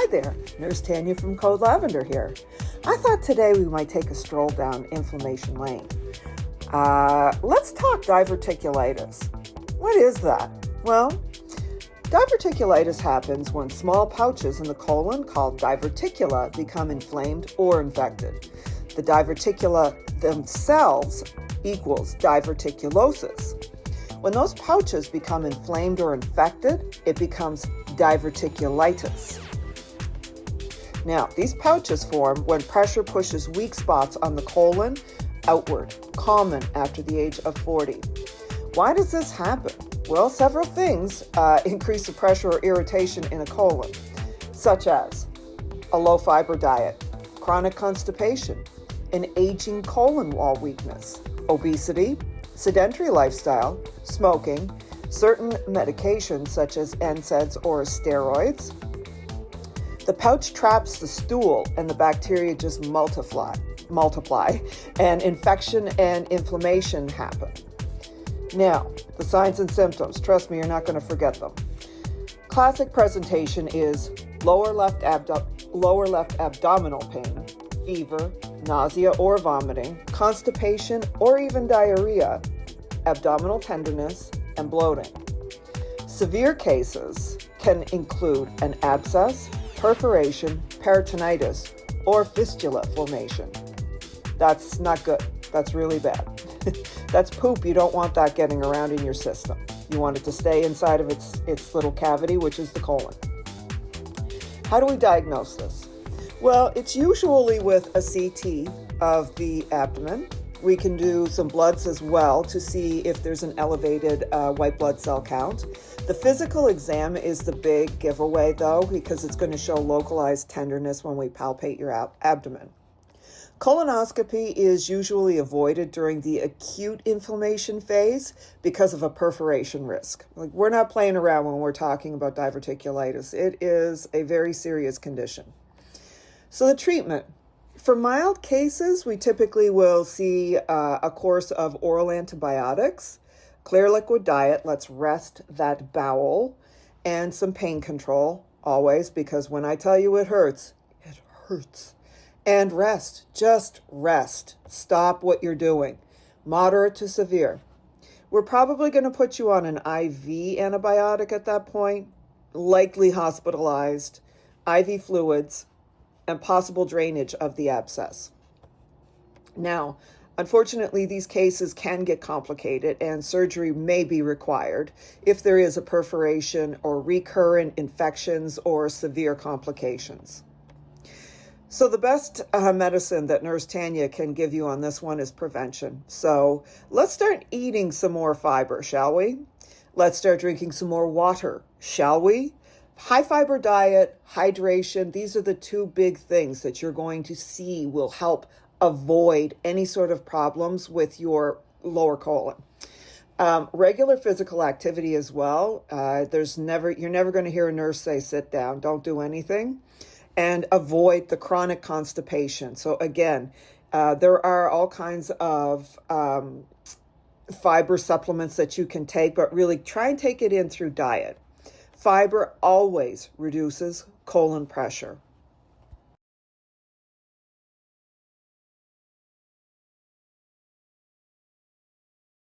Hi there, Nurse Tanya from Code Lavender here. I thought today we might take a stroll down inflammation lane. Let's talk diverticulitis. What is that? Well, diverticulitis happens when small pouches in the colon called diverticula become inflamed or infected. The diverticula themselves equals diverticulosis. When those pouches become inflamed or infected, it becomes diverticulitis. Now, these pouches form when pressure pushes weak spots on the colon outward, common after the age of 40. Why does this happen? Well, several things increase the pressure or irritation in a colon, such as a low-fiber diet, chronic constipation, an aging colon wall weakness, obesity, sedentary lifestyle, smoking, certain medications such as NSAIDs or steroids. The pouch traps the stool and the bacteria just multiply, and infection and inflammation happen. Now, the signs and symptoms, trust me, you're not going to forget them. Classic presentation is lower left abdominal pain, fever, nausea or vomiting, constipation or even diarrhea, abdominal tenderness, and bloating. Severe cases can include an abscess, perforation, peritonitis, or fistula formation. That's not good. That's really bad. That's poop. You don't want that getting around in your system. You want it to stay inside of its little cavity, which is the colon. How do we diagnose this? Well, it's usually with a CT of the abdomen. We can do some bloods as well to see if there's an elevated white blood cell count. The physical exam is the big giveaway, though, because it's going to show localized tenderness when we palpate your abdomen. Colonoscopy is usually avoided during the acute inflammation phase because of a perforation risk. Like, we're not playing around when we're talking about diverticulitis. It is a very serious condition. So the treatment. For mild cases, we typically will see a course of oral antibiotics, clear liquid diet, let's rest that bowel, and some pain control, always, because when I tell you it hurts, it hurts. And rest, just rest. Stop what you're doing. Moderate to severe. We're probably going to put you on an IV antibiotic at that point, likely hospitalized, IV fluids, and possible drainage of the abscess. Now, unfortunately, these cases can get complicated and surgery may be required if there is a perforation or recurrent infections or severe complications. So the best medicine that Nurse Tanya can give you on this one is prevention. So let's start eating some more fiber, shall we? Let's start drinking some more water, shall we? High fiber diet, hydration, these are the two big things that you're going to see will help avoid any sort of problems with your lower colon. Regular physical activity as well. You're never going to hear a nurse say, sit down, don't do anything, and avoid the chronic constipation. So again, there are all kinds of fiber supplements that you can take, but really try and take it in through diet. Fiber always reduces colon pressure.